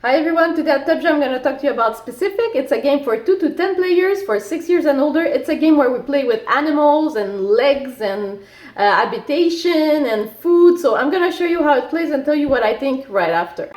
Hi everyone, today at Jeux I'm going to talk to you about Specific. It's a game for 2 to 10 players, for 6 years and older. It's a game where we play with animals and legs and habitation and food. So I'm going to show you how it plays and tell you what I think right after.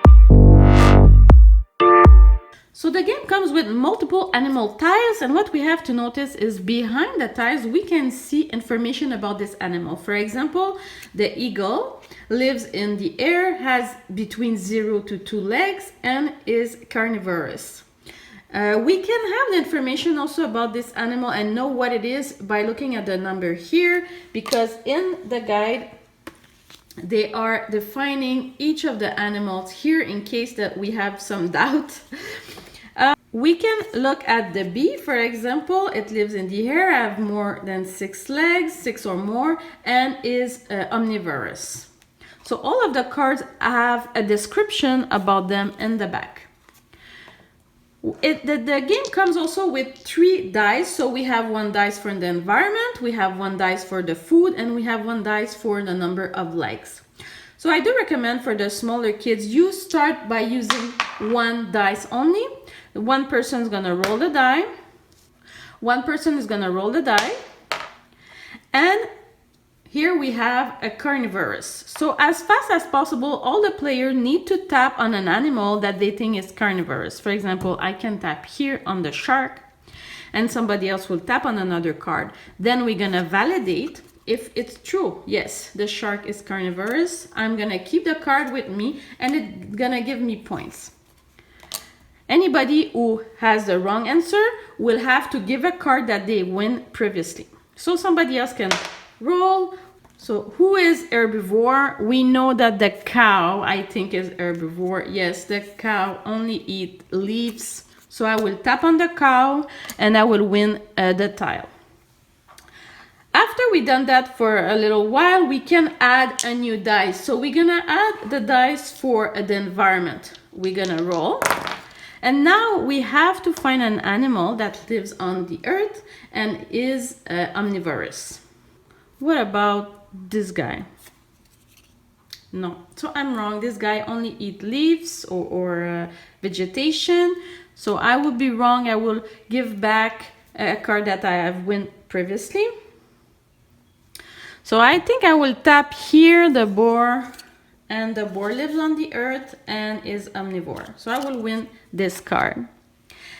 So the game comes with multiple animal tiles, and what we have to notice is behind the tiles we can see information about this animal. For example, the eagle lives in the air, has between 0 to 2 legs, and is carnivorous. We can have the information also about this animal and know what it is by looking at the number here, because in the guide they are defining each of the animals here in case that we have some doubt. We can look at the bee, for example. It lives in the air, have more than 6 legs, 6 or more, and is omnivorous. So all of the cards have a description about them in the back. The game comes also with 3 dice. So we have 1 dice for the environment, we have 1 dice for the food, and we have 1 dice for the number of legs. So I do recommend for the smaller kids, you start by using 1 dice only. One person is going to roll the die. One person is going to roll the die. And here we have a carnivorous. So as fast as possible, all the players need to tap on an animal that they think is carnivorous. For example, I can tap here on the shark, and somebody else will tap on another card. Then we're going to validate if it's true. Yes, the shark is carnivorous. I'm going to keep the card with me, and it's going to give me points. Anybody who has the wrong answer will have to give a card that they win previously. So somebody else can roll. So who is herbivore? We know that the cow, I think, is herbivore. Yes, the cow only eats leaves. So I will tap on the cow and I will win the tile. After we done that for a little while, we can add a new dice. So we're gonna add the dice for the environment. We're gonna roll. And now we have to find an animal that lives on the earth and is omnivorous. What about this guy? No, so I'm wrong. This guy only eats leaves or vegetation. So I will be wrong. I will give back a card that I have won previously. So I think I will tap here the boar. And the boar lives on the earth and is omnivore. So I will win this card.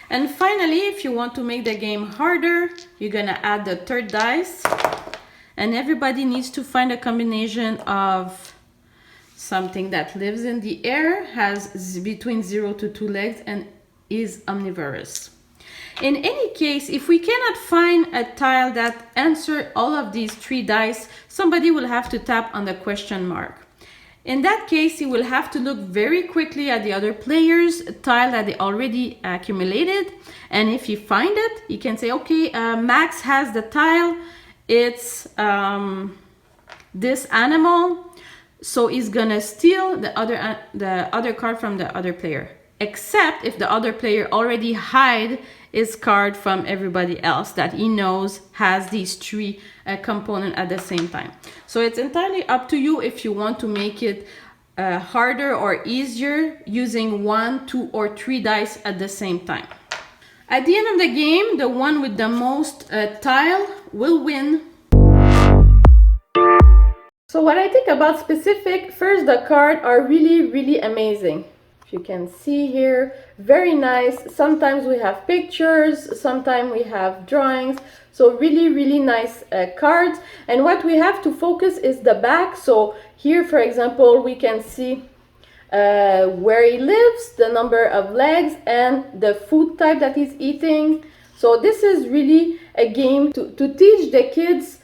And finally, if you want to make the game harder, you're gonna add the 3rd dice. And everybody needs to find a combination of something that lives in the air, has between 0 to 2 legs, and is omnivorous. In any case, if we cannot find a tile that answers all of these 3 dice, somebody will have to tap on the question mark. In that case, you will have to look very quickly at the other players' tile that they already accumulated. And if you find it, you can say, okay, Max has the tile. It's this animal. So he's gonna steal the other card from the other player. Except if the other player already hide his card from everybody else that he knows has these 3 components at the same time. So it's entirely up to you if you want to make it harder or easier using 1, 2, or 3 dice at the same time. At the end of the game, the one with the most tile will win. So what I think about Specific, first the cards are really amazing. You can see here, very nice. Sometimes we have pictures, sometimes we have drawings. So really nice cards. And what we have to focus is the back. So here, for example, we can see where he lives, the number of legs, and the food type that he's eating. So this is really a game to teach the kids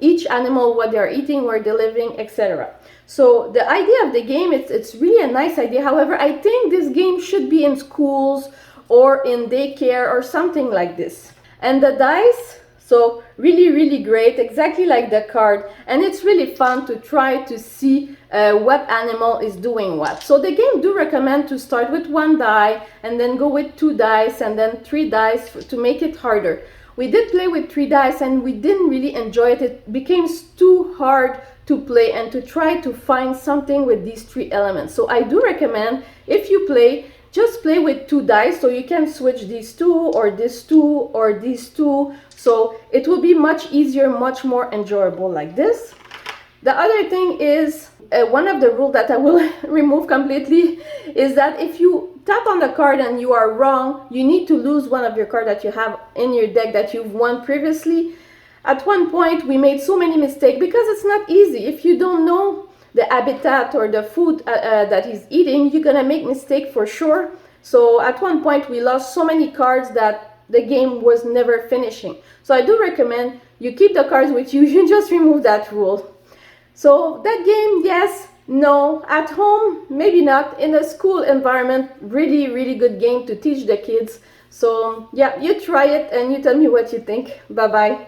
each animal, what they're eating, where they're living, etc. So the idea of the game, it's really a nice idea. However, I think this game should be in schools or in daycare or something like this. And the dice, so really great, exactly like the card. And it's really fun to try to see what animal is doing what. So the game do recommend to start with 1 die and then go with 2 dice and then 3 dice to make it harder. We did play with 3 dice and we didn't really enjoy it. It became too hard to play and to try to find something with these three elements. So I do recommend, if you play, just play with 2 dice, so you can switch these 2 or this 2 or these 2, so it will be much easier, much more enjoyable like this. The other thing is, one of the rules that I will remove completely is that if you tap on the card and you are wrong, you need to lose one of your cards that you have in your deck that you've won previously. At one point we made so many mistakes because it's not easy. If you don't know the habitat or the food that he's eating, you're gonna make mistake for sure. So at one point we lost so many cards that the game was never finishing. So I do recommend you keep the cards with you, you just remove that rule. So that game, yes, no. At home, maybe not. In a school environment, really, really good game to teach the kids. So yeah, you try it and you tell me what you think. Bye bye.